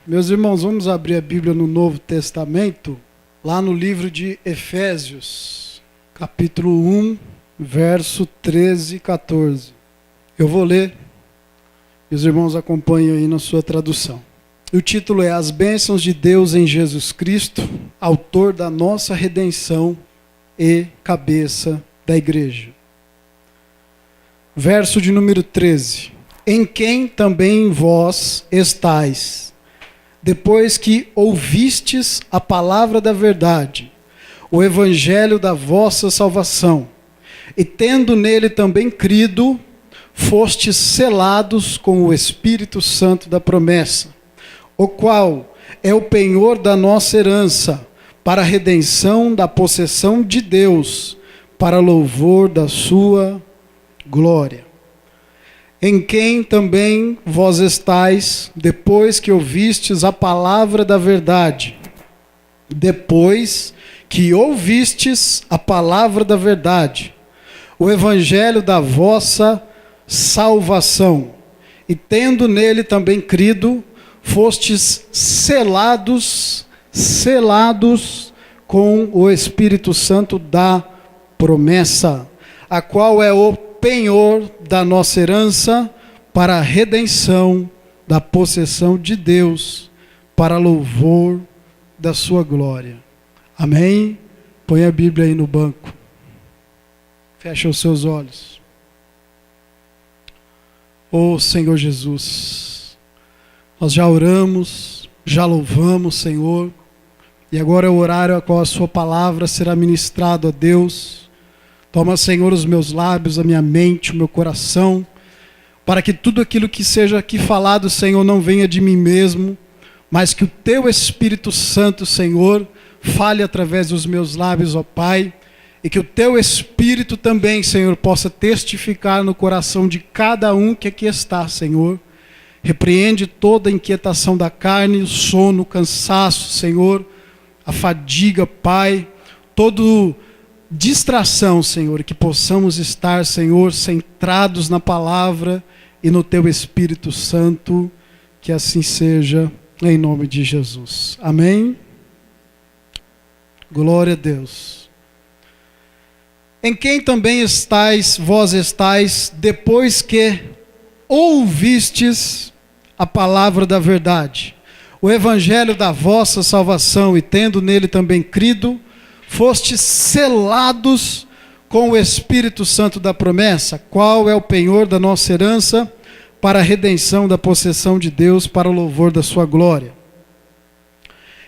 Meus irmãos, vamos abrir a Bíblia no Novo Testamento, lá no livro de Efésios, capítulo 1, verso 13 e 14. Eu vou ler, e os irmãos acompanham aí na sua tradução. O título é As Bênçãos de Deus em Jesus Cristo, autor da nossa redenção e cabeça da igreja. Verso de número 13. Em quem também vós estáis, depois que ouvistes a palavra da verdade, o evangelho da vossa salvação, e tendo nele também crido, fostes selados com o Espírito Santo da promessa, o qual é o penhor da nossa herança, para a redenção da possessão de Deus, para louvor da sua glória. Em quem também vós estáis, depois que ouvistes a palavra da verdade, depois que ouvistes a palavra da verdade, o evangelho da vossa salvação, e tendo nele também crido, fostes selados com o Espírito Santo da promessa, a qual é o penhor da nossa herança, para a redenção da possessão de Deus, para louvor da sua glória. Amém? Põe a Bíblia aí no banco. Fecha os seus olhos. Ô Senhor Jesus, nós já oramos, já louvamos, Senhor, e agora é o horário a qual a sua palavra será ministrada a Deus. Toma, Senhor, os meus lábios, a minha mente, o meu coração, para que tudo aquilo que seja aqui falado, Senhor, não venha de mim mesmo, mas que o Teu Espírito Santo, Senhor, fale através dos meus lábios, ó Pai, e que o Teu Espírito também, Senhor, possa testificar no coração de cada um que aqui está, Senhor. Repreende toda a inquietação da carne, o sono, o cansaço, Senhor, a fadiga, Pai, todo distração, Senhor, que possamos estar, Senhor, centrados na palavra e no Teu Espírito Santo, que assim seja, em nome de Jesus. Amém? Glória a Deus. Em quem também estáis, vós estáis, depois que ouvistes a palavra da verdade, o evangelho da vossa salvação, e tendo nele também crido, fostes selados com o Espírito Santo da promessa, qual é o penhor da nossa herança, para a redenção da possessão de Deus, para o louvor da sua glória.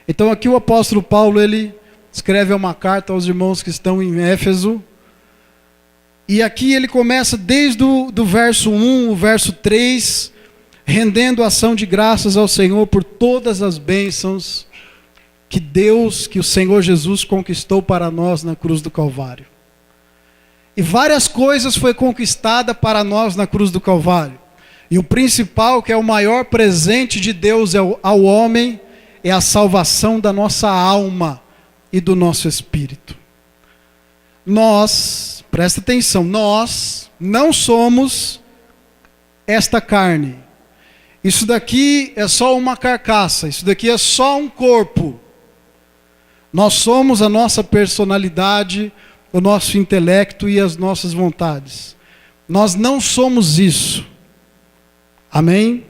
Então aqui o apóstolo Paulo, ele escreve uma carta aos irmãos que estão em Éfeso, e aqui ele começa desde do verso 1, o verso 3, rendendo ação de graças ao Senhor por todas as bênçãos que Deus, que o Senhor Jesus conquistou para nós na cruz do Calvário. E várias coisas foi conquistada para nós na cruz do Calvário. E o principal, que é o maior presente de Deus ao homem, é a salvação da nossa alma e do nosso espírito. Nós, presta atenção, nós não somos esta carne. Isso daqui é só uma carcaça, isso daqui é só um corpo. Nós somos a nossa personalidade, o nosso intelecto e as nossas vontades. Nós não somos isso. Amém?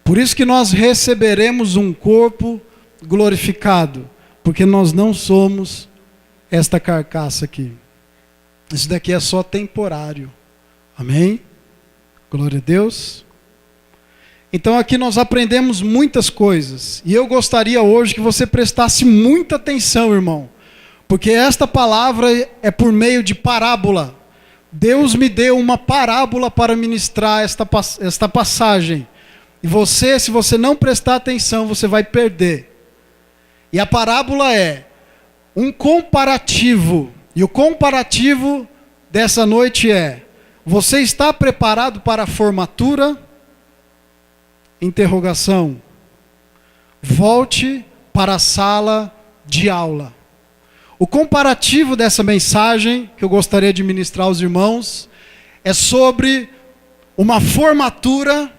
Por isso que nós receberemos um corpo glorificado, porque nós não somos esta carcaça aqui. Isso daqui é só temporário. Amém? Glória a Deus. Então aqui nós aprendemos muitas coisas, e eu gostaria hoje que você prestasse muita atenção, irmão, porque esta palavra é por meio de parábola. Deus me deu uma parábola para ministrar esta passagem, e você, se você não prestar atenção, você vai perder. E a parábola é um comparativo, e o comparativo dessa noite é: você está preparado para a formatura? Interrogação. Volte para a sala de aula. O comparativo dessa mensagem que eu gostaria de ministrar aos irmãos é sobre uma formatura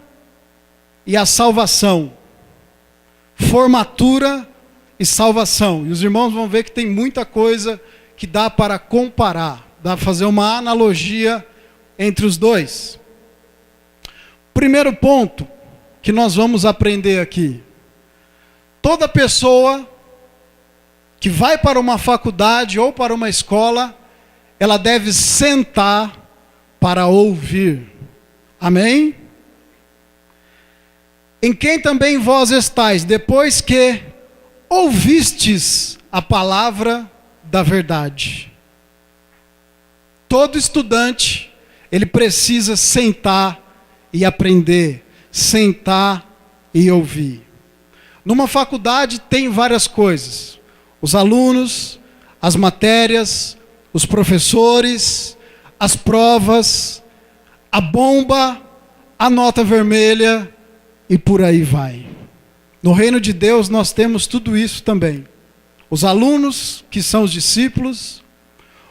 e a salvação. formatura e salvação. E os irmãos vão ver que tem muita coisa que dá para comparar, dá para fazer uma analogia entre os dois. Primeiro ponto que nós vamos aprender aqui: toda pessoa que vai para uma faculdade ou para uma escola, ela deve sentar para ouvir. Amém? Em quem também vós estáis, depois que ouvistes a palavra da verdade. Todo estudante, ele precisa sentar e aprender, sentar e ouvir. Numa faculdade tem várias coisas: os alunos, as matérias, os professores, as provas, a bomba, a nota vermelha e por aí vai. No reino de Deus nós temos tudo isso também. Os alunos, que são os discípulos,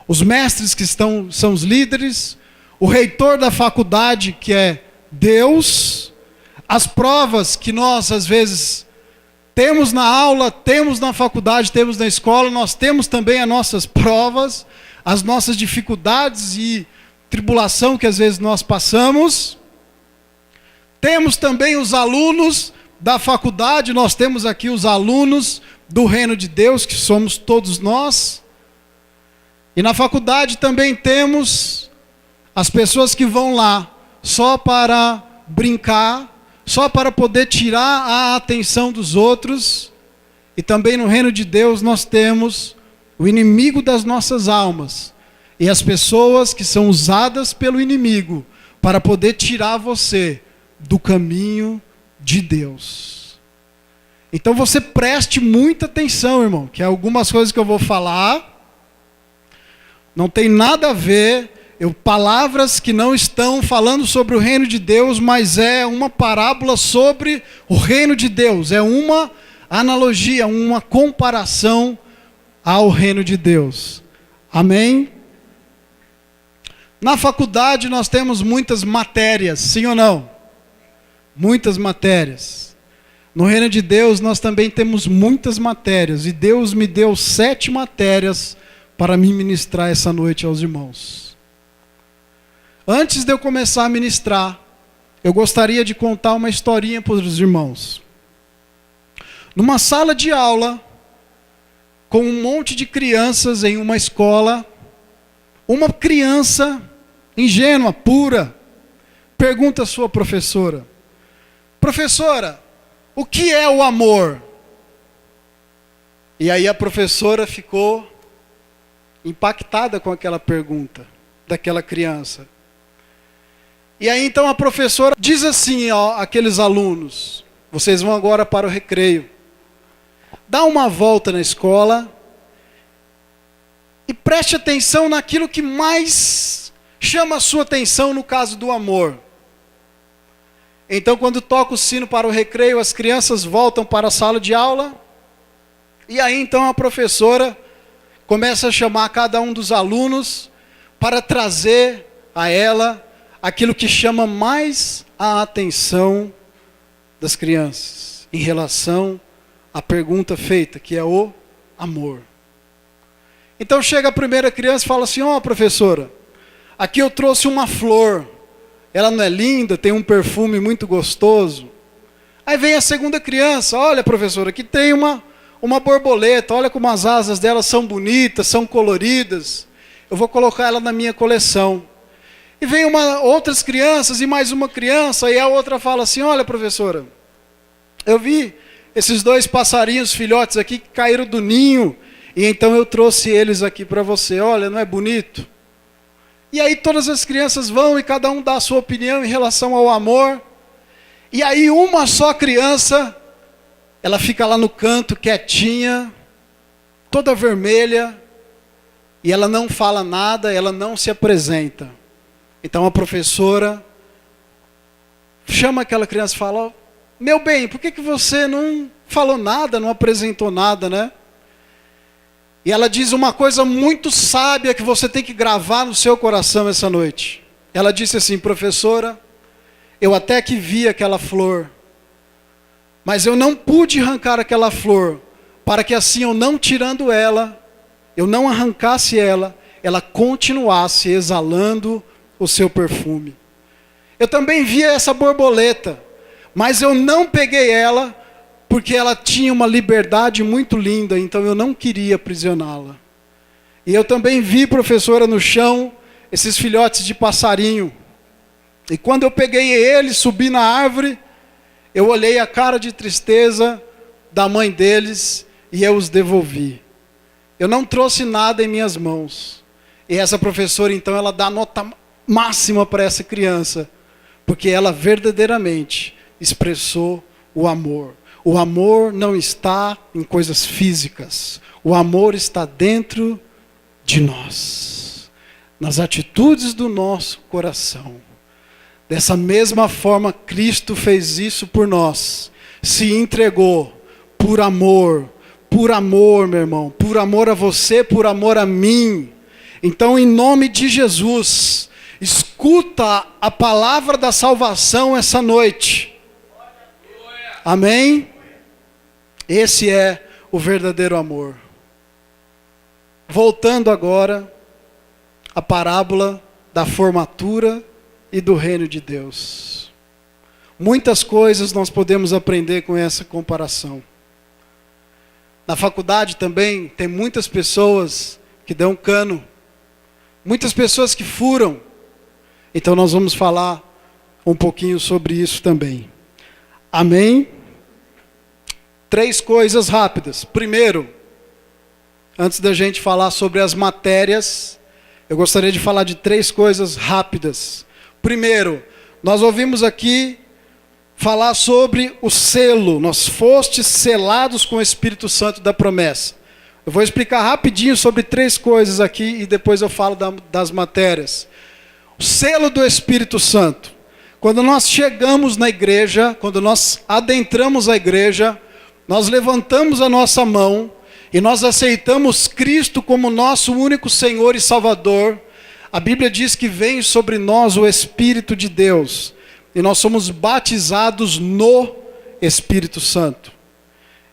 os mestres, que são os líderes, o reitor da faculdade, que é Deus, as provas que nós às vezes temos na aula, temos na faculdade, temos na escola, nós temos também as nossas provas, as nossas dificuldades e tribulação que às vezes nós passamos. Temos também os alunos da faculdade, nós temos aqui os alunos do reino de Deus, que somos todos nós. E na faculdade também temos as pessoas que vão lá só para brincar, só para poder tirar a atenção dos outros. E também no reino de Deus nós temos o inimigo das nossas almas, e as pessoas que são usadas pelo inimigo para poder tirar você do caminho de Deus. Então você preste muita atenção, irmão, que algumas coisas que eu vou falar não tem nada a ver, palavras que não estão falando sobre o reino de Deus, mas é uma parábola sobre o reino de Deus, é uma analogia, uma comparação ao reino de Deus. Amém? Na faculdade nós temos muitas matérias, sim ou não? Muitas matérias. No reino de Deus nós também temos muitas matérias, e Deus me deu 7 matérias para me ministrar essa noite aos irmãos. Antes de eu começar a ministrar, eu gostaria de contar uma historinha para os irmãos. Numa sala de aula, com um monte de crianças em uma escola, uma criança ingênua, pura, pergunta à sua professora: professora, o que é o amor? E aí a professora ficou impactada com aquela pergunta daquela criança. E aí então a professora diz assim àqueles alunos: vocês vão agora para o recreio. Dá uma volta na escola e preste atenção naquilo que mais chama a sua atenção no caso do amor. Então, quando toca o sino para o recreio, as crianças voltam para a sala de aula. E aí então a professora começa a chamar cada um dos alunos para trazer a ela aquilo que chama mais a atenção das crianças em relação à pergunta feita, que é o amor. Então chega a primeira criança e fala assim: ó, professora, aqui eu trouxe uma flor, ela não é linda, tem um perfume muito gostoso. Aí vem a segunda criança: olha, professora, aqui tem uma borboleta, olha como as asas dela são bonitas, são coloridas, eu vou colocar ela na minha coleção. E vem outras crianças e mais uma criança, e a outra fala assim: olha, professora, eu vi esses 2 passarinhos filhotes aqui que caíram do ninho, e então eu trouxe eles aqui para você, olha, não é bonito? E aí todas as crianças vão e cada um dá a sua opinião em relação ao amor. E aí uma só criança, ela fica lá no canto quietinha, toda vermelha, e ela não fala nada, ela não se apresenta. Então a professora chama aquela criança e fala: meu bem, por que você não falou nada, não apresentou nada, né? E ela diz uma coisa muito sábia que você tem que gravar no seu coração essa noite. Ela disse assim: professora, eu até que vi aquela flor, Mas eu não pude arrancar aquela flor, para que assim eu não tirando ela, eu não arrancasse ela, ela continuasse exalando o seu perfume. Eu também via essa borboleta, mas eu não peguei ela, porque ela tinha uma liberdade muito linda, então eu não queria aprisioná-la. E eu também vi, professora, no chão, esses filhotes de passarinho. E quando eu peguei eles, subi na árvore, eu olhei a cara de tristeza da mãe deles e eu os devolvi. Eu não trouxe nada em minhas mãos. E essa professora, então, ela dá nota máxima para essa criança, porque ela verdadeiramente expressou o amor. O amor não está em coisas físicas. O amor está dentro de nós, nas atitudes do nosso coração. Dessa mesma forma, Cristo fez isso por nós. Se entregou por amor, meu irmão. Por amor a você, por amor a mim. Então, em nome de Jesus, escuta a palavra da salvação essa noite. Amém? Esse é o verdadeiro amor. Voltando agora à parábola da formatura e do reino de Deus. Muitas coisas nós podemos aprender com essa comparação. Na faculdade também tem muitas pessoas que dão cano, muitas pessoas que furam. Então nós vamos falar um pouquinho sobre isso também. Amém? 3 coisas rápidas. Primeiro, antes da gente falar sobre as matérias, eu gostaria de falar de 3 coisas rápidas. Primeiro, nós ouvimos aqui falar sobre o selo. Nós fostes selados com o Espírito Santo da promessa. Eu vou explicar rapidinho sobre 3 coisas aqui e depois eu falo das matérias. O selo do Espírito Santo. Quando nós chegamos na igreja, quando nós adentramos a igreja, nós levantamos a nossa mão e nós aceitamos Cristo como nosso único Senhor e Salvador. A Bíblia diz que vem sobre nós o Espírito de Deus. E nós somos batizados no Espírito Santo.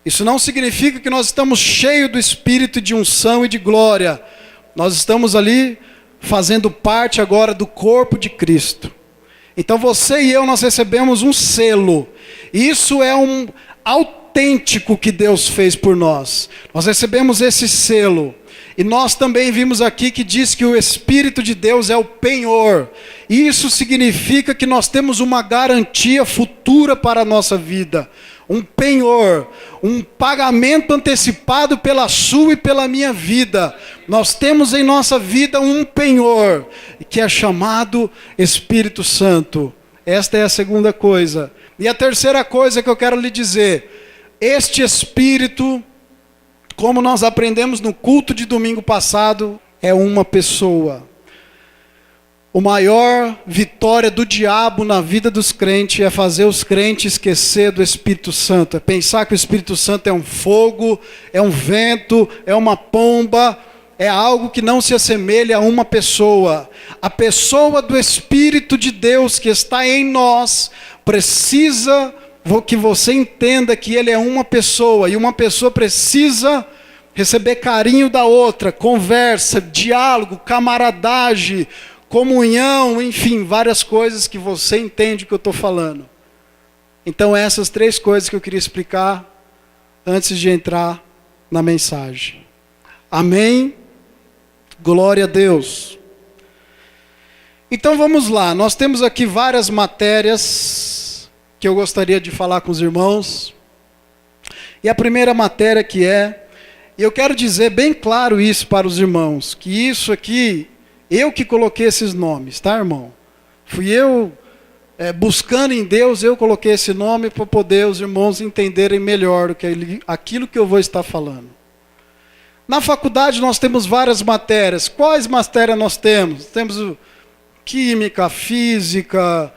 Isso não significa que nós estamos cheios do Espírito de unção e de glória. Nós estamos ali fazendo parte agora do corpo de Cristo. Então você e eu, nós recebemos um selo. Isso é um autêntico que Deus fez por nós. Nós recebemos esse selo. E nós também vimos aqui que diz que o Espírito de Deus é o penhor. Isso significa que nós temos uma garantia futura para a nossa vida. Um penhor, um pagamento antecipado pela sua e pela minha vida. Nós temos em nossa vida um penhor, que é chamado Espírito Santo. Esta é a segunda coisa. E a terceira coisa que eu quero lhe dizer: este Espírito, como nós aprendemos no culto de domingo passado, é uma pessoa. A maior vitória do diabo na vida dos crentes é fazer os crentes esquecer do Espírito Santo. É pensar que o Espírito Santo é um fogo, é um vento, é uma pomba, é algo que não se assemelha a uma pessoa. A pessoa do Espírito de Deus que está em nós precisa que você entenda que ele é uma pessoa, e uma pessoa precisa receber carinho da outra, conversa, diálogo, camaradagem, comunhão, enfim, várias coisas que você entende o que eu estou falando. Então essas 3 coisas que eu queria explicar antes de entrar na mensagem. Amém? Glória a Deus. Então vamos lá, nós temos aqui várias matérias que eu gostaria de falar com os irmãos. E a primeira matéria que e eu quero dizer bem claro isso para os irmãos, que isso aqui, eu que coloquei esses nomes, tá, irmão? Fui eu, buscando em Deus, eu coloquei esse nome para poder os irmãos entenderem melhor aquilo que eu vou estar falando. Na faculdade nós temos várias matérias. Quais matérias nós temos? Temos química, física,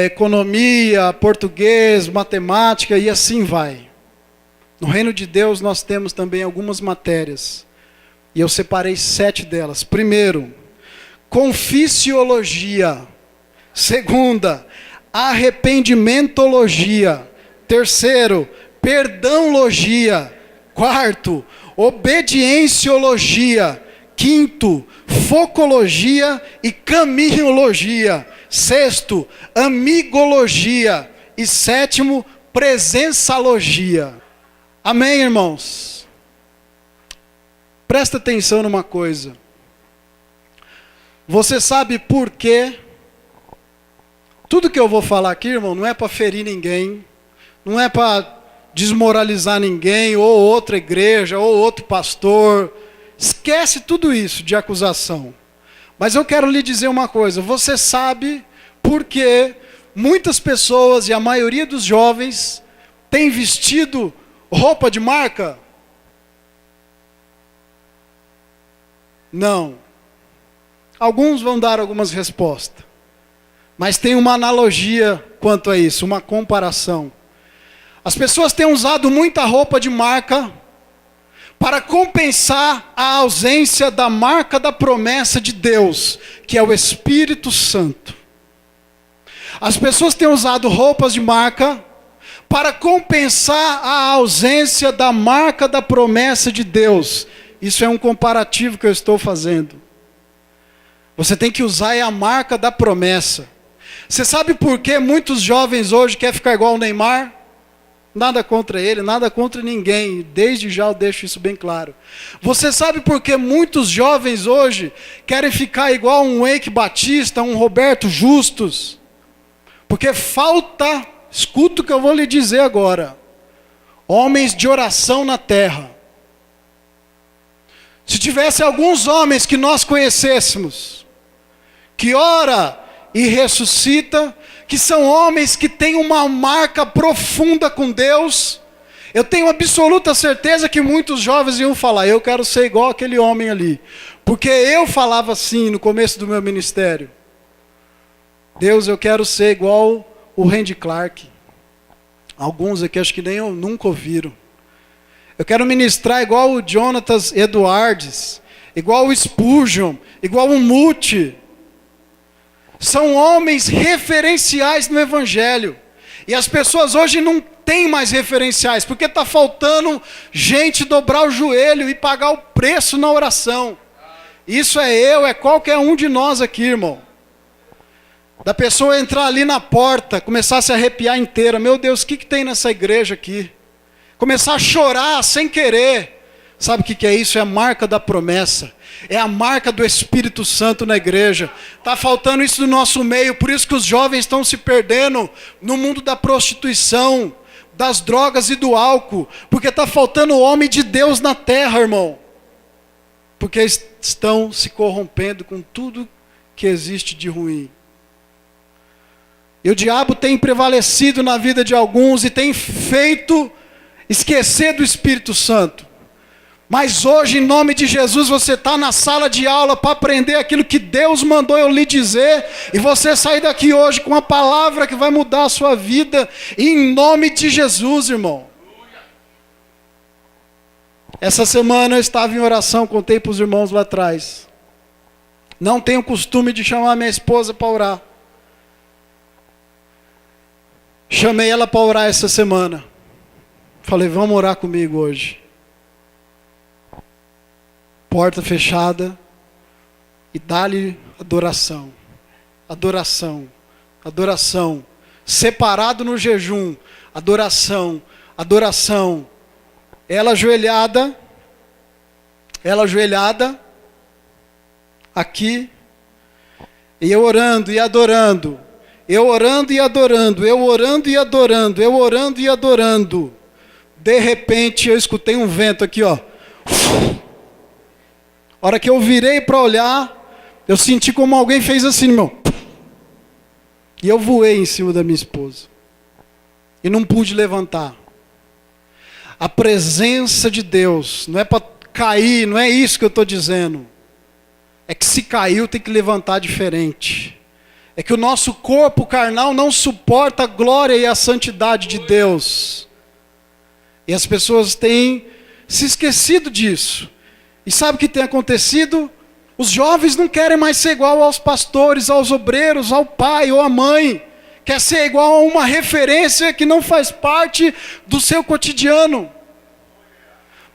economia, português, matemática e assim vai. No reino de Deus nós temos também algumas matérias. E eu separei 7 delas. Primeiro, conficiologia. Segunda, arrependimentologia. Terceiro, perdãologia. Quarto, obedienciologia. Quinto, focologia e caminhologia. Sexto, amigologia. E sétimo, presençalogia. Amém, irmãos? Presta atenção numa coisa. Você sabe por quê? Tudo que eu vou falar aqui, irmão, não é para ferir ninguém, não é para desmoralizar ninguém, ou outra igreja, ou outro pastor. Esquece tudo isso de acusação. Mas eu quero lhe dizer uma coisa. Você sabe por que muitas pessoas, e a maioria dos jovens, têm vestido roupa de marca? Não. Alguns vão dar algumas respostas. Mas tem uma analogia quanto a isso, uma comparação. As pessoas têm usado muita roupa de marca para compensar a ausência da marca da promessa de Deus, que é o Espírito Santo. As pessoas têm usado roupas de marca para compensar a ausência da marca da promessa de Deus. Isso é um comparativo que eu estou fazendo. Você tem que usar a marca da promessa. Você sabe por que muitos jovens hoje querem ficar igual ao Neymar? Nada contra ele, nada contra ninguém. Desde já eu deixo isso bem claro. Você sabe por que muitos jovens hoje querem ficar igual um Eike Batista, um Roberto Justus? Porque falta, escuta o que eu vou lhe dizer agora, homens de oração na terra. Se tivesse alguns homens que nós conhecêssemos, que ora e ressuscita, que são homens que têm uma marca profunda com Deus, eu tenho absoluta certeza que muitos jovens iam falar: eu quero ser igual aquele homem ali, porque eu falava assim no começo do meu ministério. Deus, eu quero ser igual o Randy Clark. Alguns aqui acho que nem eu nunca ouviram. Eu quero ministrar igual o Jonathan Edwards, igual o Spurgeon, igual o Muti. São homens referenciais no Evangelho. E as pessoas hoje não têm mais referenciais, porque está faltando gente dobrar o joelho e pagar o preço na oração. Isso é eu, é qualquer um de nós aqui, irmão. Da pessoa entrar ali na porta, começar a se arrepiar inteira. Meu Deus, o que tem nessa igreja aqui? Começar a chorar sem querer. Sabe o que é isso? É a marca da promessa. É a marca do Espírito Santo na igreja. Está faltando isso no nosso meio. Por isso que os jovens estão se perdendo no mundo da prostituição, das drogas e do álcool. Porque está faltando o homem de Deus na terra, irmão. Porque estão se corrompendo com tudo que existe de ruim. E o diabo tem prevalecido na vida de alguns e tem feito esquecer do Espírito Santo. Mas hoje, em nome de Jesus, você está na sala de aula para aprender aquilo que Deus mandou eu lhe dizer. E você sair daqui hoje com uma palavra que vai mudar a sua vida. Em nome de Jesus, irmão. Essa semana eu estava em oração, contei para os irmãos lá atrás. Não tenho costume de chamar minha esposa para orar. Chamei ela para orar essa semana. Falei, vamos orar comigo hoje. Porta fechada. E dá-lhe adoração. Adoração. Adoração. Separado no jejum. Adoração. Adoração. Ela ajoelhada. Aqui. E eu orando e adorando. Eu orando e adorando, eu orando e adorando, eu orando e adorando. De repente eu escutei um vento aqui, ó. A hora que eu virei para olhar, eu senti como alguém fez assim, irmão. E eu voei em cima da minha esposa. E não pude levantar. A presença de Deus, não é para cair, não é isso que eu estou dizendo. É que se caiu tem que levantar diferente. É que o nosso corpo carnal não suporta a glória e a santidade de Deus. E as pessoas têm se esquecido disso. E sabe o que tem acontecido? Os jovens não querem mais ser igual aos pastores, aos obreiros, ao pai ou à mãe. quer ser igual a uma referência que não faz parte do seu cotidiano.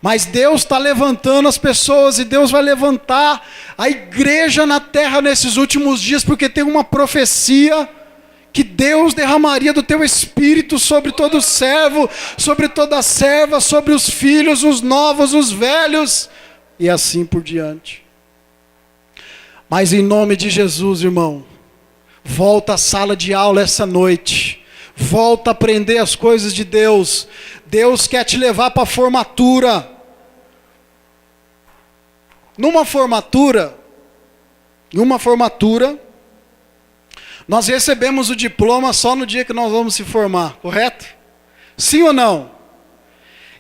Mas Deus está levantando as pessoas, e Deus vai levantar a igreja na terra nesses últimos dias, porque tem uma profecia que Deus derramaria do teu espírito sobre todo servo, sobre toda serva, sobre os filhos, os novos, os velhos, e assim por diante. Mas em nome de Jesus, irmão, volta à sala de aula essa noite, volta a aprender as coisas de Deus. Deus quer te levar para a formatura. Numa formatura, nós recebemos o diploma só no dia que nós vamos se formar, correto? Sim ou não?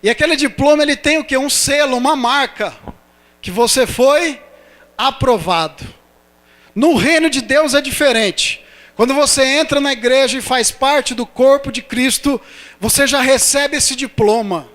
E aquele diploma, ele tem o quê? Um selo, uma marca, que você foi aprovado. No reino de Deus é diferente. Quando você entra na igreja e faz parte do corpo de Cristo, você já recebe esse diploma.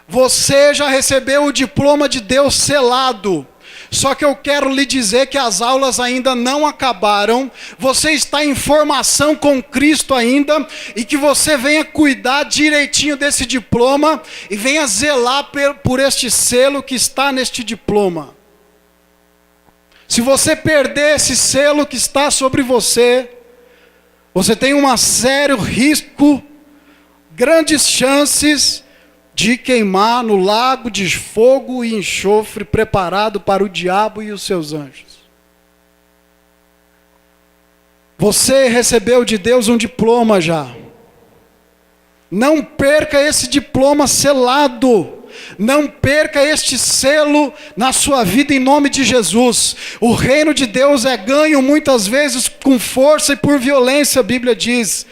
Você já recebeu o diploma de Deus selado. Só que eu quero lhe dizer que as aulas ainda não acabaram. Você está em formação com Cristo ainda, e que você venha cuidar direitinho desse diploma e venha zelar por este selo que está neste diploma. Se você perder esse selo que está sobre você, você tem um sério risco, grandes chances de queimar no lago de fogo e enxofre preparado para o diabo e os seus anjos. Você recebeu de Deus um diploma já. Não perca esse diploma selado. Não perca este selo na sua vida em nome de Jesus. O reino de Deus é ganho muitas vezes com força e por violência, a Bíblia diz.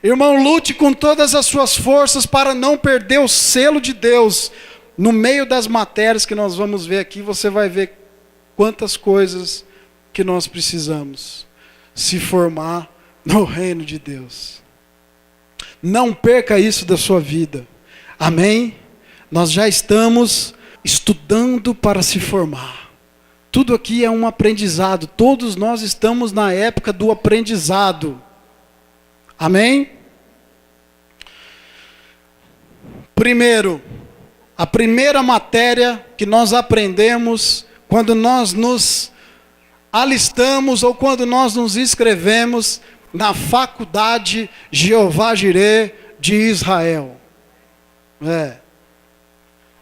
Irmão, lute com todas as suas forças para não perder o selo de Deus. No meio das matérias que nós vamos ver aqui, você vai ver quantas coisas que nós precisamos se formar no reino de Deus. Não perca isso da sua vida. Amém? Nós já estamos estudando para se formar. Tudo aqui é um aprendizado. Todos nós estamos na época do aprendizado. Amém? Primeiro, a primeira matéria que nós aprendemos quando nós nos alistamos ou quando nós nos inscrevemos na faculdade Jeová Jireh de Israel.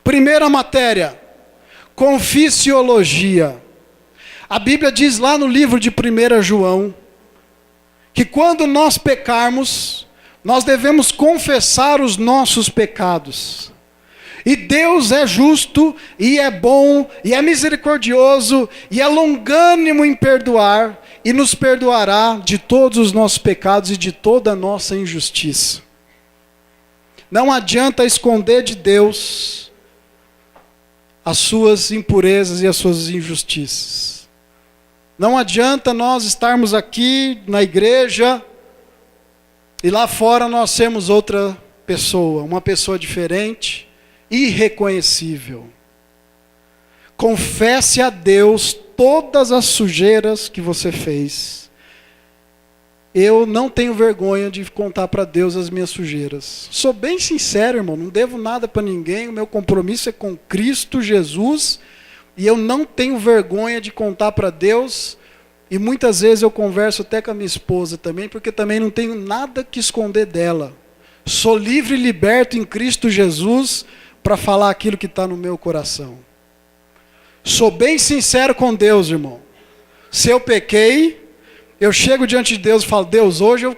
Primeira matéria, confisiologia. A Bíblia diz lá no livro de 1 João, que quando nós pecarmos, nós devemos confessar os nossos pecados. E Deus é justo, e é bom, e é misericordioso, e é longânimo em perdoar, e nos perdoará de todos os nossos pecados e de toda a nossa injustiça. Não adianta esconder de Deus as suas impurezas e as suas injustiças. Não adianta nós estarmos aqui na igreja e lá fora nós sermos outra pessoa, uma pessoa diferente, irreconhecível. Confesse a Deus todas as sujeiras que você fez. Eu não tenho vergonha de contar para Deus as minhas sujeiras. Sou bem sincero, irmão, não devo nada para ninguém, o meu compromisso é com Cristo Jesus, e eu não tenho vergonha de contar para Deus, e muitas vezes eu converso até com a minha esposa também, porque também não tenho nada que esconder dela. Sou livre e liberto em Cristo Jesus para falar aquilo que está no meu coração. Sou bem sincero com Deus, irmão. Se eu pequei, eu chego diante de Deus e falo: Deus, hoje eu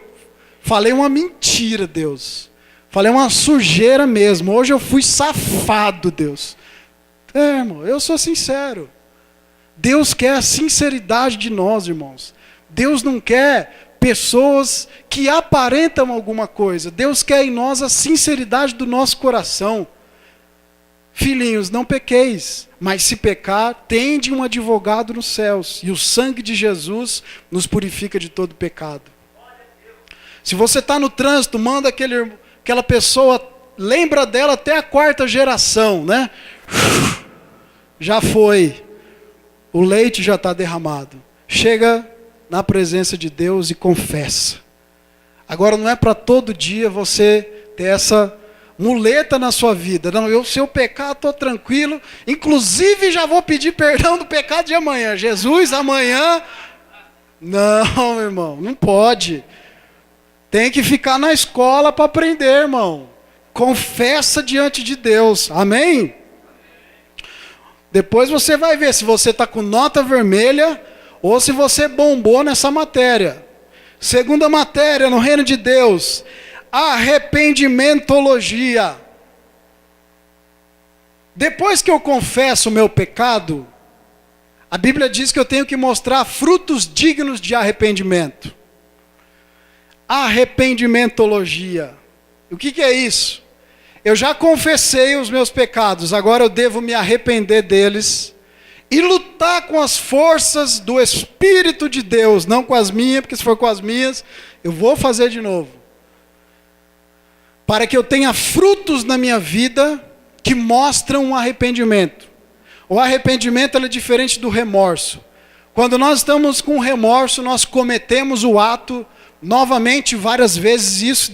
falei uma mentira, Deus. Falei uma sujeira mesmo. Hoje eu fui safado, Deus. Irmão, eu sou sincero. Deus quer a sinceridade de nós, irmãos. Deus não quer pessoas que aparentam alguma coisa. Deus quer em nós a sinceridade do nosso coração. Filhinhos, não pequeis, mas se pecar, tende um advogado nos céus, e o sangue de Jesus nos purifica de todo pecado. Se você está no trânsito, manda aquela pessoa, lembra dela até a 4ª geração, né? Já foi, o leite já está derramado. Chega na presença de Deus e confessa. Agora não é para todo dia você ter essa muleta na sua vida. Não, se eu pecar, estou tranquilo. Inclusive já vou pedir perdão do pecado de amanhã. Jesus, amanhã... Não, meu irmão, não pode. Tem que ficar na escola para aprender, irmão. Confessa diante de Deus. Amém? Depois você vai ver se você está com nota vermelha ou se você bombou nessa matéria. Segunda matéria no reino de Deus: arrependimentologia. Depois que eu confesso o meu pecado, a Bíblia diz que eu tenho que mostrar frutos dignos de arrependimento. Arrependimentologia. O que é isso? Eu já confessei os meus pecados, agora eu devo me arrepender deles e lutar com as forças do Espírito de Deus, não com as minhas, porque se for com as minhas, eu vou fazer de novo. Para que eu tenha frutos na minha vida que mostram um arrependimento. O arrependimento é diferente do remorso. Quando nós estamos com remorso, nós cometemos o ato novamente várias vezes. Isso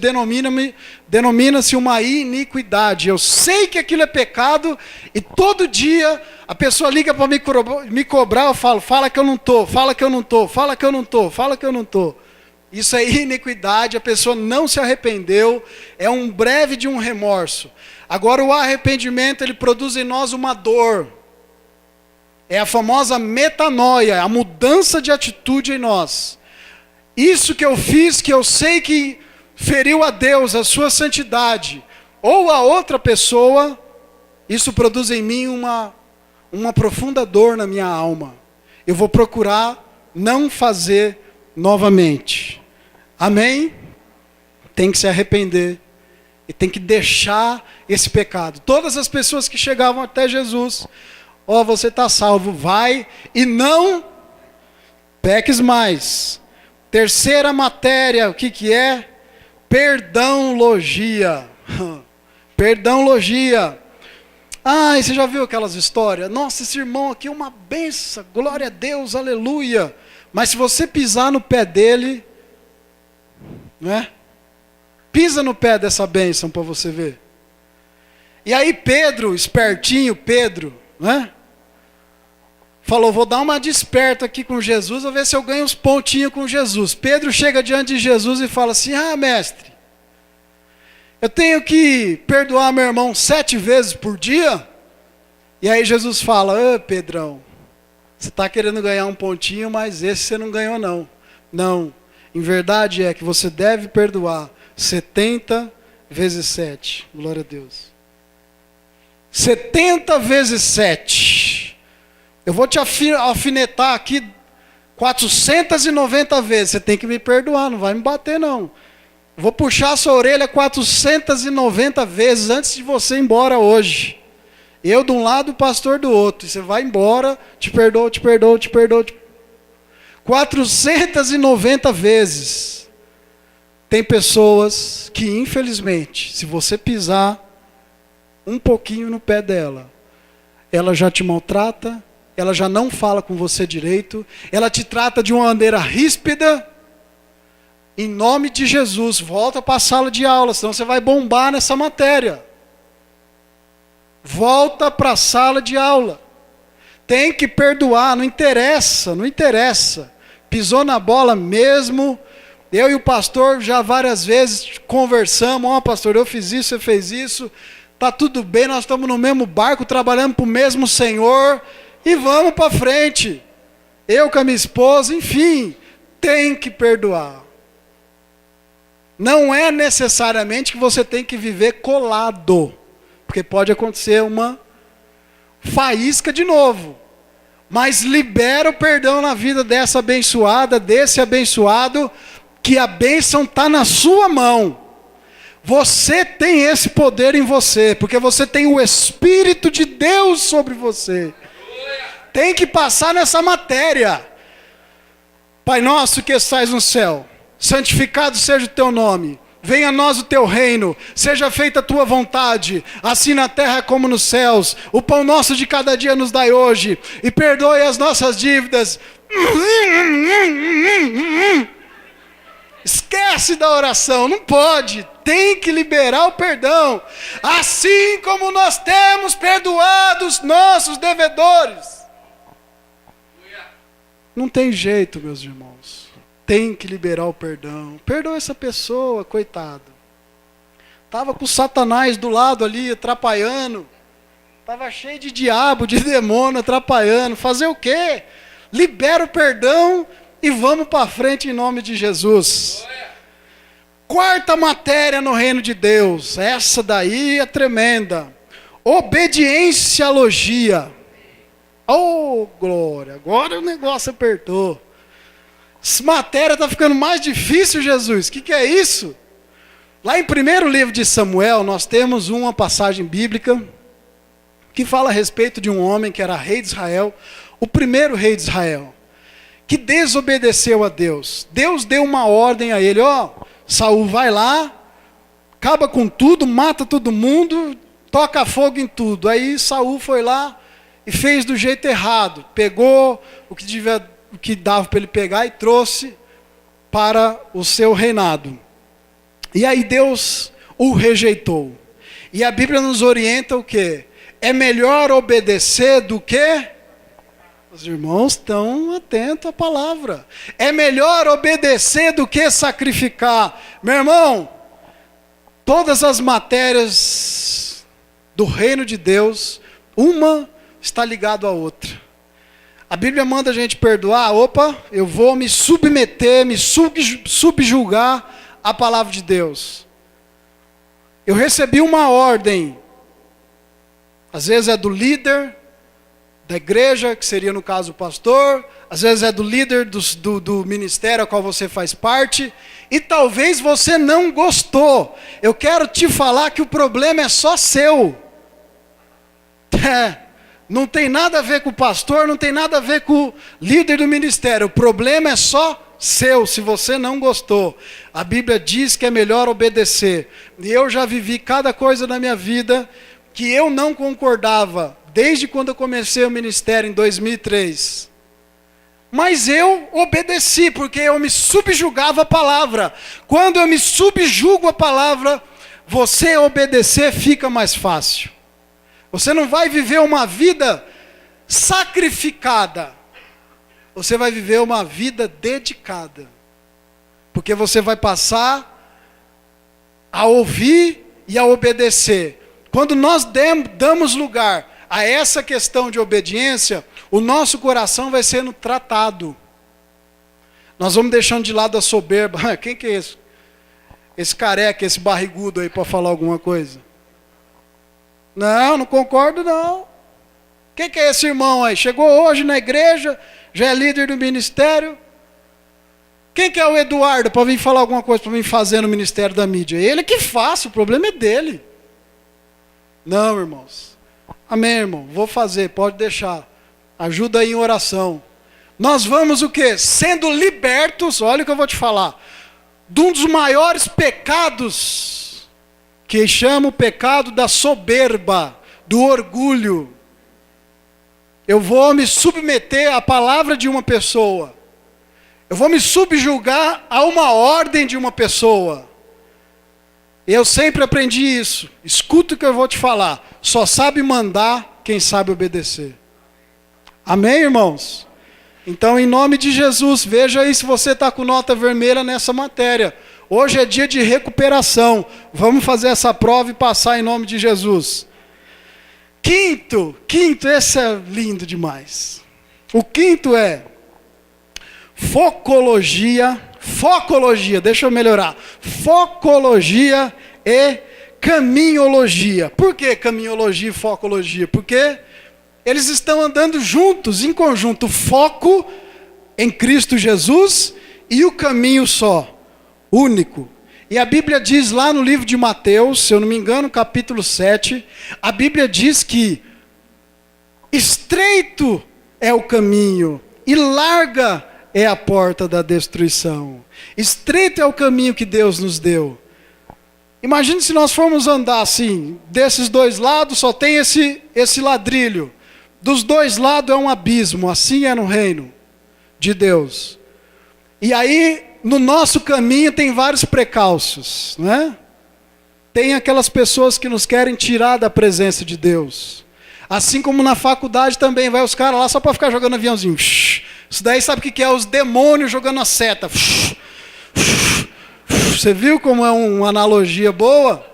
denomina-se uma iniquidade. Eu sei que aquilo é pecado e todo dia a pessoa liga para me cobrar. Eu falo, fala que eu não estou, fala que eu não estou, fala que eu não estou, fala que eu não estou. Isso é iniquidade, a pessoa não se arrependeu, é um breve de um remorso. Agora o arrependimento, ele produz em nós uma dor. É a famosa metanoia, a mudança de atitude em nós. Isso que eu fiz, que eu sei que feriu a Deus, a sua santidade, ou a outra pessoa, isso produz em mim uma profunda dor na minha alma. Eu vou procurar não fazer novamente. Amém? Tem que se arrepender. E tem que deixar esse pecado. Todas as pessoas que chegavam até Jesus... você está salvo, vai e não peques mais. Terceira matéria, o que é? Perdãologia. Perdãologia. E você já viu aquelas histórias? Nossa, esse irmão aqui é uma benção, glória a Deus, aleluia. Mas se você pisar no pé dele, né? Pisa no pé dessa bênção para você ver. E aí Pedro, espertinho Pedro, né? Falou, vou dar uma desperta aqui com Jesus, vou ver se eu ganho uns pontinhos com Jesus. Pedro chega diante de Jesus e fala assim, mestre, eu tenho que perdoar meu irmão 7 vezes por dia? E aí Jesus fala, Pedrão, você está querendo ganhar um pontinho, mas esse você não ganhou não. Não, em verdade é que você deve perdoar 70 vezes 7. Glória a Deus. 70 vezes 7. Eu vou te alfinetar aqui 490 vezes. Você tem que me perdoar, não vai me bater não. Eu vou puxar a sua orelha 490 vezes antes de você ir embora hoje. Eu de um lado, o pastor do outro. E você vai embora, te perdoo, te perdoo, te perdoo. 490 vezes. Tem pessoas que, infelizmente, se você pisar um pouquinho no pé dela, ela já te maltrata, ela já não fala com você direito, ela te trata de uma maneira ríspida. Em nome de Jesus, volta para a sala de aula, senão você vai bombar nessa matéria. Volta para a sala de aula. Tem que perdoar, não interessa, não interessa. Pisou na bola mesmo. Eu e o pastor já várias vezes conversamos, pastor, eu fiz isso, você fez isso, tá tudo bem, nós estamos no mesmo barco, trabalhando para o mesmo Senhor, e vamos para frente. Eu com a minha esposa, enfim, tem que perdoar. Não é necessariamente que você tem que viver colado, porque pode acontecer uma faísca de novo. Mas libera o perdão na vida dessa abençoada, desse abençoado, que a bênção está na sua mão. Você tem esse poder em você, porque você tem o Espírito de Deus sobre você. Tem que passar nessa matéria. Pai nosso que estais no céu, santificado seja o teu nome. Venha a nós o teu reino, seja feita a tua vontade, assim na terra como nos céus. O pão nosso de cada dia nos dai hoje, e perdoe as nossas dívidas, Esquece da oração, não pode. Tem que liberar o perdão. Assim como nós temos perdoado os nossos devedores. Não tem jeito, meus irmãos. Tem que liberar o perdão. Perdoa essa pessoa, coitado. Estava com Satanás do lado ali, atrapalhando. Estava cheio de diabo, de demônio, atrapalhando. Fazer o quê? Libera o perdão e vamos para frente em nome de Jesus. Quarta matéria no reino de Deus. Essa daí é tremenda. Obediencialogia. Oh, glória. Agora o negócio apertou. Essa matéria está ficando mais difícil, Jesus. O que é isso? Lá em primeiro livro de Samuel, nós temos uma passagem bíblica que fala a respeito de um homem que era rei de Israel, o primeiro rei de Israel, que desobedeceu a Deus. Deus deu uma ordem a ele, Saul vai lá, acaba com tudo, mata todo mundo, toca fogo em tudo. Aí Saul foi lá e fez do jeito errado, pegou o que dava para ele pegar e trouxe para o seu reinado. E aí Deus o rejeitou. E a Bíblia nos orienta o quê? É melhor obedecer do que... Os irmãos estão atentos à palavra. É melhor obedecer do que sacrificar. Meu irmão, todas as matérias do reino de Deus, uma está ligada à outra. A Bíblia manda a gente perdoar. Opa, eu vou me submeter, me subjugar à palavra de Deus. Eu recebi uma ordem. Às vezes é do líder da igreja, que seria no caso o pastor, às vezes é do líder do ministério a qual você faz parte, e talvez você não gostou. Eu quero te falar que o problema é só seu. Não tem nada a ver com o pastor, não tem nada a ver com o líder do ministério, o problema é só seu, se você não gostou. A Bíblia diz que é melhor obedecer, e eu já vivi cada coisa na minha vida que eu não concordava, desde quando eu comecei o ministério em 2003. Mas eu obedeci, porque eu me subjugava à palavra. Quando eu me subjugo à palavra, você obedecer fica mais fácil. Você não vai viver uma vida sacrificada. Você vai viver uma vida dedicada. Porque você vai passar a ouvir e a obedecer. Quando nós damos lugar a essa questão de obediência, o nosso coração vai sendo tratado. Nós vamos deixando de lado a soberba. Quem que é esse? Esse careca, esse barrigudo aí para falar alguma coisa? Não concordo não. Quem que é esse irmão aí? Chegou hoje na igreja, já é líder do ministério. Quem que é o Eduardo para vir falar alguma coisa para mim fazer no ministério da mídia? Ele que faça, o problema é dele. Não, irmãos. Amém, irmão? Vou fazer, pode deixar. Ajuda aí em oração. Nós vamos o quê? Sendo libertos, olha o que eu vou te falar, de um dos maiores pecados, que chama o pecado da soberba, do orgulho. Eu vou me submeter à palavra de uma pessoa. Eu vou me subjugar a uma ordem de uma pessoa. Eu sempre aprendi isso. Escuta o que eu vou te falar. Só sabe mandar quem sabe obedecer. Amém, irmãos? Então, em nome de Jesus, veja aí se você está com nota vermelha nessa matéria. Hoje é dia de recuperação. Vamos fazer essa prova e passar em nome de Jesus. Quinto, esse é lindo demais. O quinto é focologia, deixa eu melhorar. Focologia e caminhologia. Por que caminhologia e focologia? Porque eles estão andando juntos, em conjunto. Foco em Cristo Jesus e o caminho só, único. E a Bíblia diz lá no livro de Mateus, se eu não me engano, capítulo 7, a Bíblia diz que estreito é o caminho e larga é a porta da destruição. Estreito é o caminho que Deus nos deu. Imagine se nós formos andar assim, desses dois lados só tem esse ladrilho. Dos dois lados é um abismo, assim é no reino. de Deus. E aí, no nosso caminho tem vários precalços, né? Tem aquelas pessoas que nos querem tirar da presença de Deus. Assim como na faculdade também, vai os caras lá só para ficar jogando aviãozinho. Isso daí sabe o que é? Os demônios jogando a seta. Você viu como é uma analogia boa?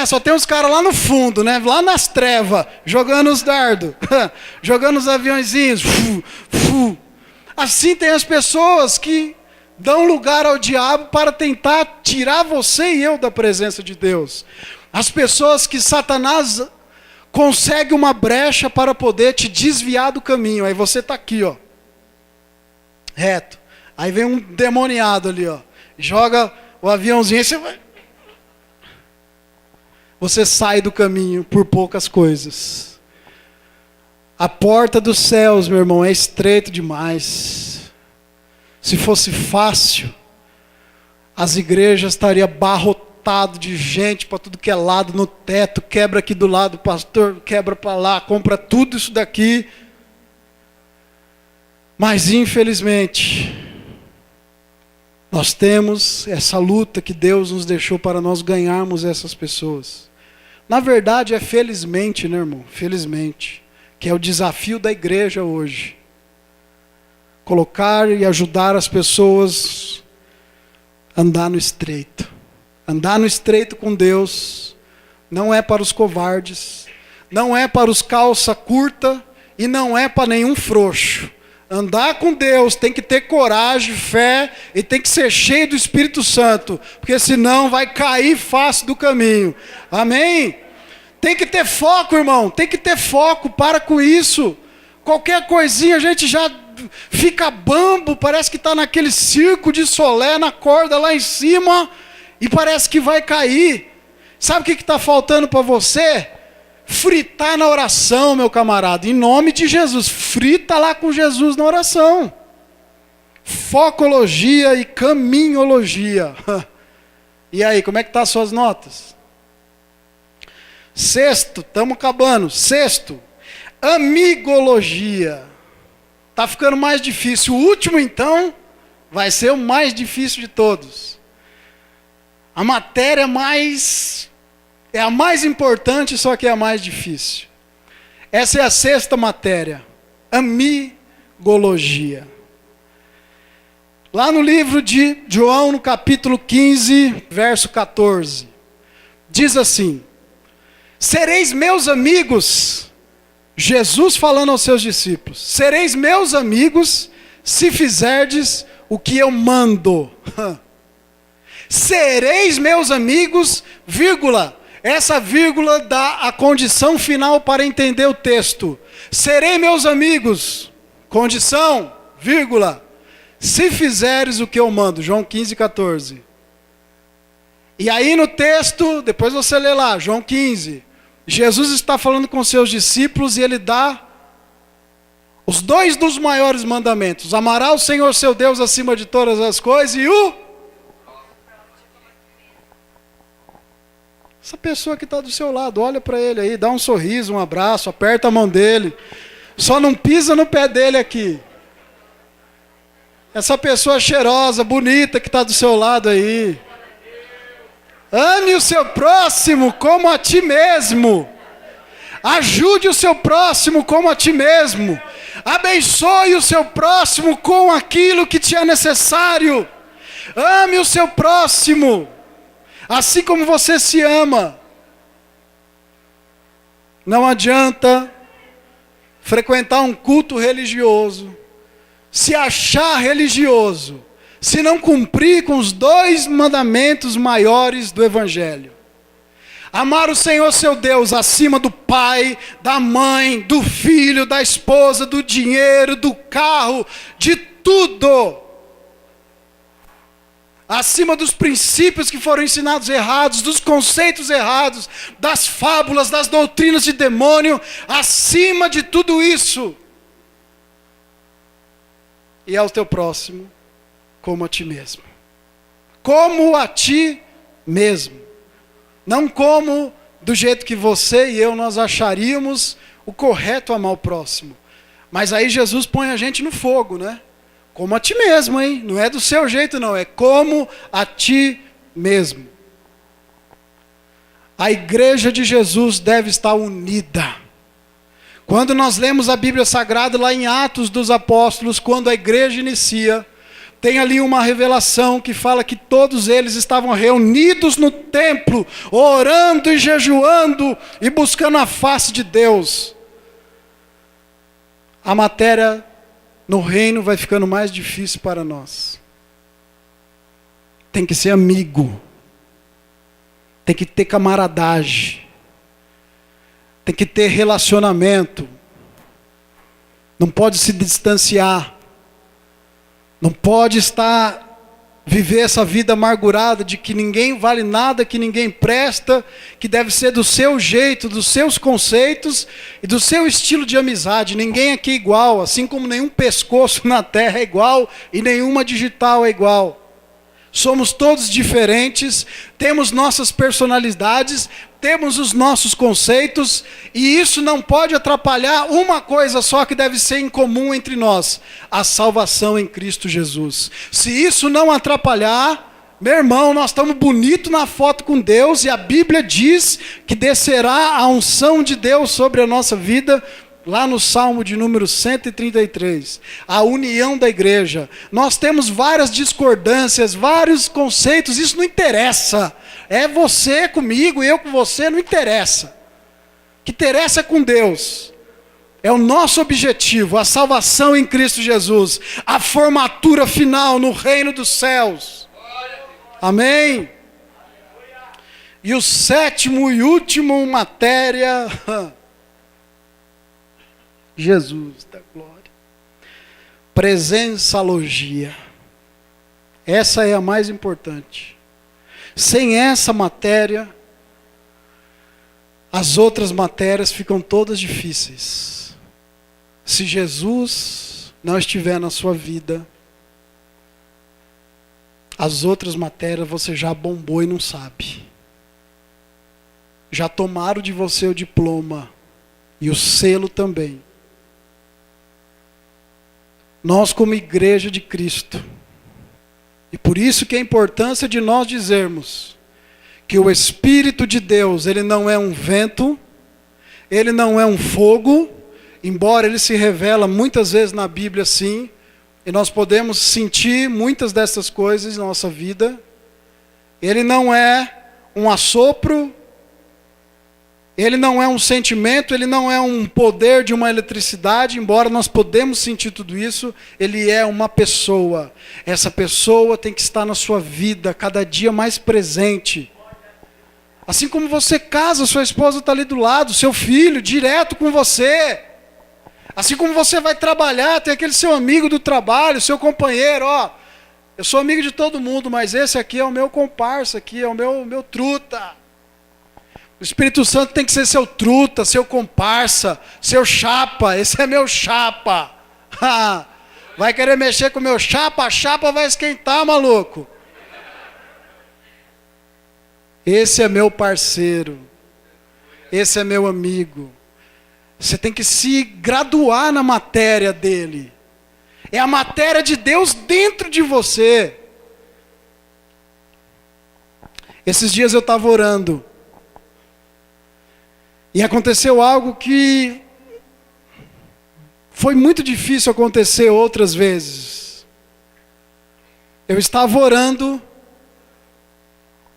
Só tem os caras lá no fundo, né? Lá nas trevas, jogando os dardos, jogando os aviãozinhos. Assim tem as pessoas que dão lugar ao diabo para tentar tirar você e eu da presença de Deus. As pessoas que Satanás consegue uma brecha para poder te desviar do caminho. Aí você está aqui, ó, reto. Aí vem um demoniado ali, ó, joga o aviãozinho e você sai do caminho por poucas coisas. A porta dos céus, meu irmão, é estreito demais. Se fosse fácil, as igrejas estariam abarrotadas de gente para tudo que é lado, no teto, quebra aqui do lado, pastor, quebra para lá, compra tudo isso daqui. Mas infelizmente, nós temos essa luta que Deus nos deixou para nós ganharmos essas pessoas. Na verdade é felizmente, né, irmão? Felizmente, que é o desafio da igreja hoje. Colocar e ajudar as pessoas a andar no estreito. Andar no estreito com Deus não é para os covardes, não é para os calça curta e não é para nenhum frouxo. Andar com Deus tem que ter coragem, fé e tem que ser cheio do Espírito Santo, porque senão vai cair fácil do caminho. Amém? Tem que ter foco, irmão, tem que ter foco, para com isso. Qualquer coisinha a gente já fica bambo, parece que está naquele circo de Solé, na corda lá em cima, e parece que vai cair. Sabe o que está faltando para você? Fritar na oração, meu camarada, em nome de Jesus. Frita lá com Jesus na oração. Focologia e caminhologia. E aí, como é que estão as suas notas? Sexto, estamos acabando. Sexto, amigologia. Está ficando mais difícil. O último, então, vai ser o mais difícil de todos. A matéria é a mais importante, só que é a mais difícil. Essa é a sexta matéria. Amigologia. Lá no livro de João, no capítulo 15, verso 14. Diz assim: sereis meus amigos, Jesus falando aos seus discípulos, sereis meus amigos se fizerdes o que eu mando. Sereis meus amigos, vírgula. Essa vírgula dá a condição final para entender o texto. Serei meus amigos, condição, vírgula, se fizeres o que eu mando. João 15, 14. E aí no texto, depois você lê lá, João 15. Jesus está falando com seus discípulos e ele dá os dois dos maiores mandamentos. Amará o Senhor seu Deus acima de todas as coisas e essa pessoa que está do seu lado, olha para ele aí, dá um sorriso, um abraço, aperta a mão dele. Só não pisa no pé dele aqui. Essa pessoa cheirosa, bonita que está do seu lado aí. Ame o seu próximo como a ti mesmo. Ajude o seu próximo como a ti mesmo. Abençoe o seu próximo com aquilo que te é necessário. Ame o seu próximo assim como você se ama. Não adianta frequentar um culto religioso, se achar religioso, se não cumprir com os dois mandamentos maiores do Evangelho. Amar o Senhor seu Deus acima do pai, da mãe, do filho, da esposa, do dinheiro, do carro, de tudo. Acima dos princípios que foram ensinados errados, dos conceitos errados, das fábulas, das doutrinas de demônio, acima de tudo isso. E ao teu próximo, como a ti mesmo. Como a ti mesmo. Não como do jeito que você e eu nós acharíamos o correto amar o próximo. Mas aí Jesus põe a gente no fogo, né? Como a ti mesmo, hein? Não é do seu jeito não, é como a ti mesmo. A igreja de Jesus deve estar unida. Quando nós lemos a Bíblia Sagrada lá em Atos dos Apóstolos, quando a igreja inicia, tem ali uma revelação que fala que todos eles estavam reunidos no templo, orando e jejuando e buscando a face de Deus. A matéria no reino vai ficando mais difícil para nós. Tem que ser amigo. Tem que ter camaradagem. Tem que ter relacionamento. Não pode se distanciar. Não pode viver essa vida amargurada de que ninguém vale nada, que ninguém presta, que deve ser do seu jeito, dos seus conceitos e do seu estilo de amizade. Ninguém aqui é igual, assim como nenhum pescoço na terra é igual e nenhuma digital é igual. Somos todos diferentes, temos nossas personalidades, temos os nossos conceitos, e isso não pode atrapalhar uma coisa só que deve ser em comum entre nós: a salvação em Cristo Jesus. Se isso não atrapalhar, meu irmão, nós estamos bonitos na foto com Deus, e a Bíblia diz que descerá a unção de Deus sobre a nossa vida, lá no Salmo de número 133, a união da igreja. Nós temos várias discordâncias, vários conceitos, isso não interessa. É você comigo, eu com você, não interessa. O que interessa é com Deus. É o nosso objetivo, a salvação em Cristo Jesus, a formatura final no reino dos céus. Amém? E o sétimo e último matéria... Jesus da glória. Presencialogia. Essa é a mais importante. Sem essa matéria, as outras matérias ficam todas difíceis. Se Jesus não estiver na sua vida, as outras matérias você já bombou e não sabe. Já tomaram de você o diploma e o selo também. Nós como igreja de Cristo, e por isso que a importância de nós dizermos que o Espírito de Deus, ele não é um vento, ele não é um fogo, embora ele se revela muitas vezes na Bíblia sim, e nós podemos sentir muitas dessas coisas na nossa vida. Ele não é um assopro, ele não é um sentimento, ele não é um poder de uma eletricidade, embora nós podemos sentir tudo isso, ele é uma pessoa. Essa pessoa tem que estar na sua vida, cada dia mais presente. Assim como você casa, sua esposa está ali do lado, seu filho, direto com você. Assim como você vai trabalhar, tem aquele seu amigo do trabalho, seu companheiro, ó. Eu sou amigo de todo mundo, mas esse aqui é o meu comparsa, aqui é o meu truta. O Espírito Santo tem que ser seu truta, seu comparsa, seu chapa. Esse é meu chapa. Vai querer mexer com o meu chapa? A chapa vai esquentar, maluco. Esse é meu parceiro. Esse é meu amigo. Você tem que se graduar na matéria dele. É a matéria de Deus dentro de você. Esses dias eu estava orando. E aconteceu algo que foi muito difícil acontecer outras vezes. Eu estava orando,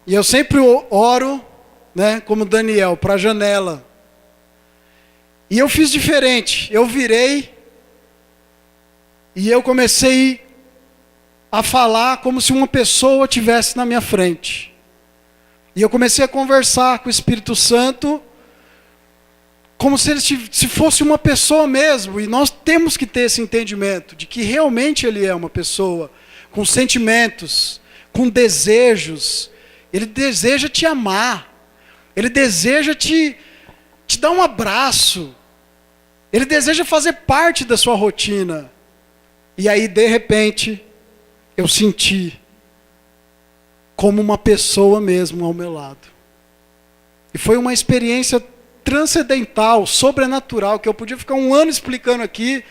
e eu sempre oro, né, como Daniel, para a janela. E eu fiz diferente, eu virei, e eu comecei a falar como se uma pessoa estivesse na minha frente. E eu comecei a conversar com o Espírito Santo, como se ele se fosse uma pessoa mesmo. E nós temos que ter esse entendimento de que realmente ele é uma pessoa com sentimentos, com desejos. Ele deseja te amar. Ele deseja te dar um abraço. Ele deseja fazer parte da sua rotina. E aí, de repente, eu senti como uma pessoa mesmo ao meu lado. E foi uma experiência transcendental, sobrenatural, que eu podia ficar um ano explicando aqui,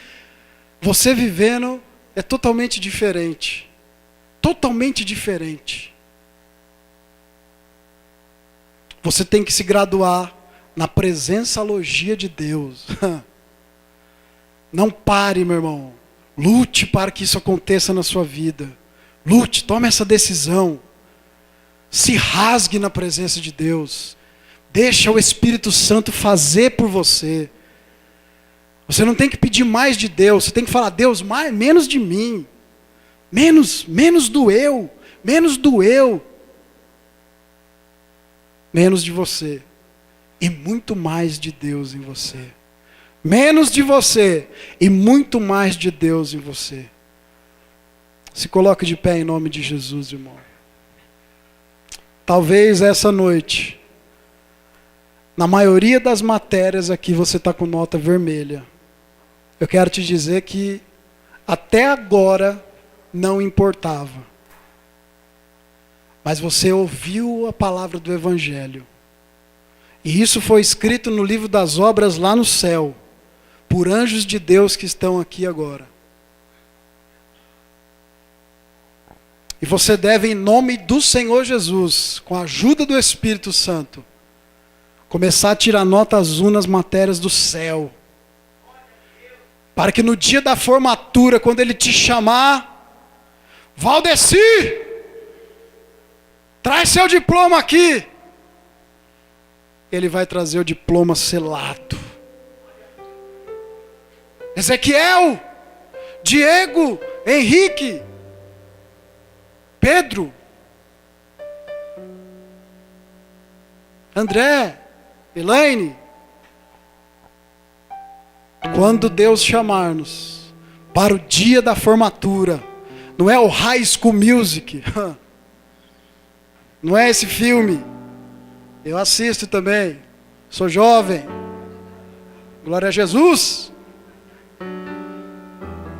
você vivendo é totalmente diferente. Totalmente diferente. Você tem que se graduar na presençalogia de Deus. Não pare, meu irmão. Lute para que isso aconteça na sua vida. Lute, tome essa decisão. Se rasgue na presença de Deus. Deixa o Espírito Santo fazer por você. Você não tem que pedir mais de Deus. Você tem que falar, Deus, menos de mim. Menos do eu. Menos do eu. Menos de você. E muito mais de Deus em você. Menos de você e muito mais de Deus em você. Se coloque de pé em nome de Jesus, irmão. Talvez essa noite, na maioria das matérias aqui você está com nota vermelha. Eu quero te dizer que até agora não importava. Mas você ouviu a palavra do Evangelho. E isso foi escrito no livro das obras lá no céu, por anjos de Deus que estão aqui agora. E você deve, em nome do Senhor Jesus, com a ajuda do Espírito Santo, começar a tirar nota azul nas matérias do céu. Para que no dia da formatura, quando Ele te chamar, Valdeci, traz seu diploma aqui. Ele vai trazer o diploma selado. Ezequiel, Diego, Henrique, Pedro, André, Elaine. Quando Deus chamar-nos para o dia da formatura, não é o High School Music, não é esse filme. Eu assisto também, sou jovem, glória a Jesus.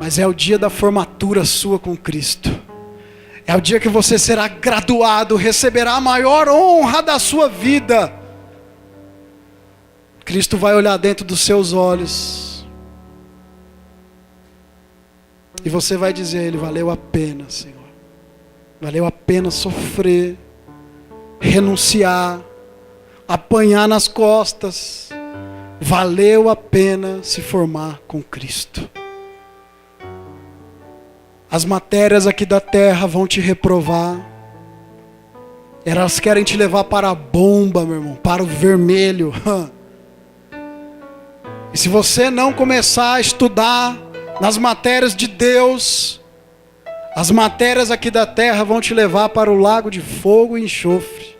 Mas é o dia da formatura sua com Cristo. É o dia que você será graduado, receberá a maior honra da sua vida. Cristo vai olhar dentro dos seus olhos. E você vai dizer a Ele, valeu a pena, Senhor. Valeu a pena sofrer, renunciar, apanhar nas costas. Valeu a pena se formar com Cristo. As matérias aqui da terra vão te reprovar. Elas querem te levar para a bomba, meu irmão, para o vermelho. E se você não começar a estudar nas matérias de Deus, as matérias aqui da terra vão te levar para o lago de fogo e enxofre,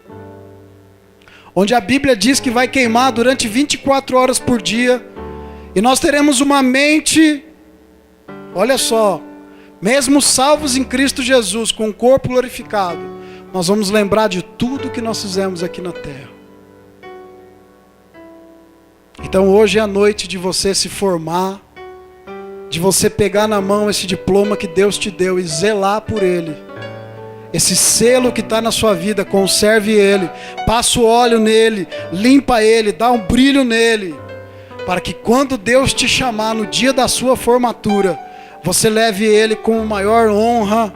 onde a Bíblia diz que vai queimar durante 24 horas por dia. E nós teremos uma mente, olha só, mesmo salvos em Cristo Jesus, com o corpo glorificado, nós vamos lembrar de tudo que nós fizemos aqui na terra. Então hoje é a noite de você se formar, de você pegar na mão esse diploma que Deus te deu e zelar por ele. Esse selo que está na sua vida, conserve ele, passa o óleo nele, limpa ele, dá um brilho nele, para que quando Deus te chamar no dia da sua formatura, você leve ele com maior honra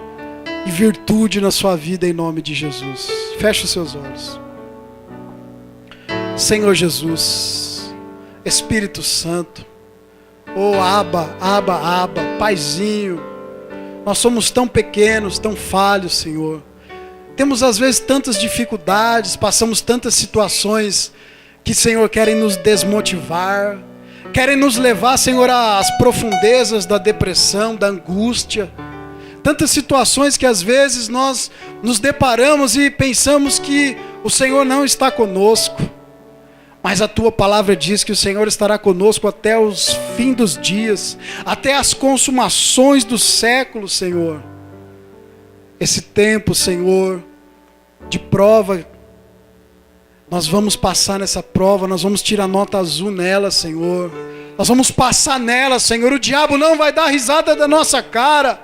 e virtude na sua vida, em nome de Jesus. Feche os seus olhos. Senhor Jesus, Espírito Santo, oh Abba, Paizinho, nós somos tão pequenos, tão falhos, Senhor. Temos às vezes tantas dificuldades, passamos tantas situações que, Senhor, querem nos desmotivar, querem nos levar, Senhor, às profundezas da depressão, da angústia. Tantas situações que às vezes nós nos deparamos e pensamos que o Senhor não está conosco. Mas a Tua palavra diz que o Senhor estará conosco até os fins dos dias, até as consumações dos séculos, Senhor. Esse tempo, Senhor, de prova, nós vamos passar nessa prova, nós vamos tirar nota azul nela, Senhor. Nós vamos passar nela, Senhor. O diabo não vai dar risada da nossa cara.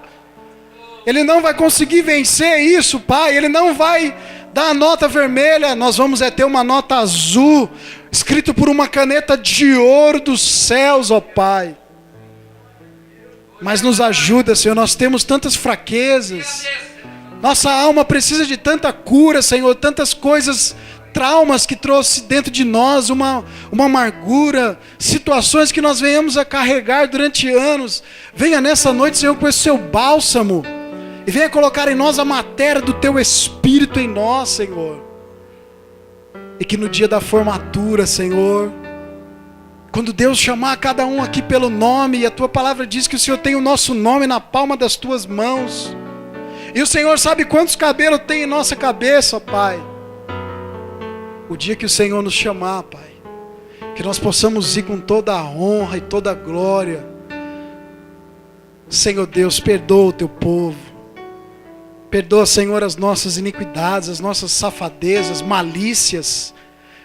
Ele não vai conseguir vencer isso, Pai. Ele não vai dar a nota vermelha. Nós vamos ter uma nota azul, escrito por uma caneta de ouro dos céus, ó Pai. Mas nos ajuda, Senhor, nós temos tantas fraquezas. Nossa alma precisa de tanta cura, Senhor, tantas coisas, traumas que trouxe dentro de nós, uma amargura, situações que nós venhamos a carregar durante anos. Venha nessa noite, Senhor, com esse seu bálsamo, e venha colocar em nós a matéria do teu Espírito em nós, Senhor. E que no dia da formatura, Senhor, quando Deus chamar cada um aqui pelo nome, e a tua palavra diz que o Senhor tem o nosso nome na palma das tuas mãos, e o Senhor sabe quantos cabelos tem em nossa cabeça, Pai. O dia que o Senhor nos chamar, Pai, que nós possamos ir com toda a honra e toda a glória. Senhor Deus, perdoa o teu povo. Perdoa, Senhor, as nossas iniquidades, as nossas safadezas, malícias.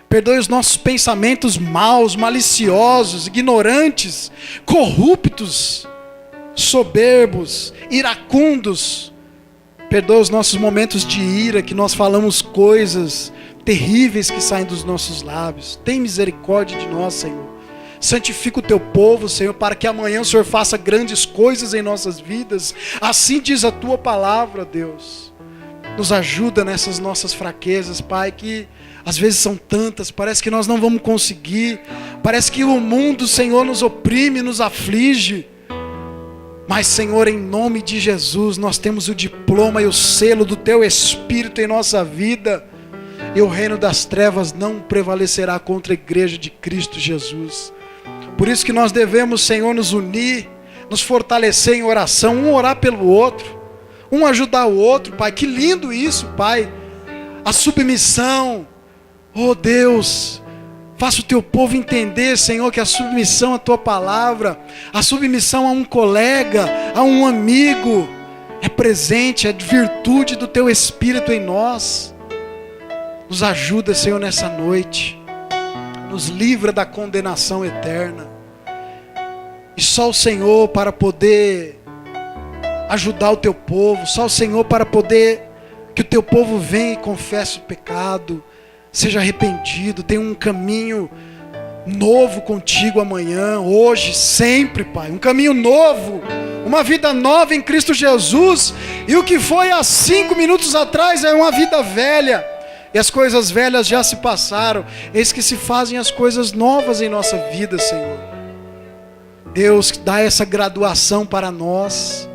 Perdoe os nossos pensamentos maus, maliciosos, ignorantes, corruptos, soberbos, iracundos. Perdoa os nossos momentos de ira, que nós falamos coisas terríveis que saem dos nossos lábios. Tem misericórdia de nós, Senhor. Santifica o teu povo, Senhor, para que amanhã o Senhor faça grandes coisas em nossas vidas. Assim diz a tua palavra, Deus. Nos ajuda nessas nossas fraquezas, Pai, que às vezes são tantas, parece que nós não vamos conseguir. Parece que o mundo, Senhor, nos oprime, nos aflige. Mas, Senhor, em nome de Jesus, nós temos o diploma e o selo do teu Espírito em nossa vida. E o reino das trevas não prevalecerá contra a igreja de Cristo Jesus. Por isso que nós devemos, Senhor, nos unir, nos fortalecer em oração, um orar pelo outro, um ajudar o outro, Pai. Que lindo isso, Pai. A submissão. Oh Deus, faça o teu povo entender, Senhor, que a submissão à tua palavra, a submissão a um colega, a um amigo, é presente, é virtude do teu Espírito em nós. Nos ajuda, Senhor, nessa noite. Nos livra da condenação eterna. E só o Senhor para poder ajudar o teu povo. Só o Senhor para poder que o teu povo venha e confesse o pecado. Seja arrependido. Tenha um caminho novo contigo amanhã, hoje, sempre, Pai. Um caminho novo. Uma vida nova em Cristo Jesus. E o que foi há 5 minutos atrás é uma vida velha. E as coisas velhas já se passaram. Eis que se fazem as coisas novas em nossa vida, Senhor. Deus, dá essa graduação para nós.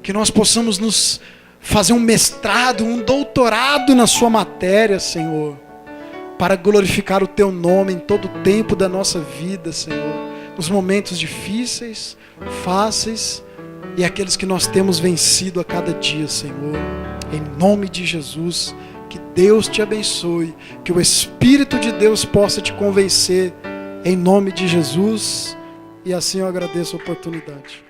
Que nós possamos nos fazer um mestrado, um doutorado na sua matéria, Senhor. Para glorificar o teu nome em todo o tempo da nossa vida, Senhor. Nos momentos difíceis, fáceis e aqueles que nós temos vencido a cada dia, Senhor. Em nome de Jesus. Que Deus te abençoe, que o Espírito de Deus possa te convencer, em nome de Jesus, e assim eu agradeço a oportunidade.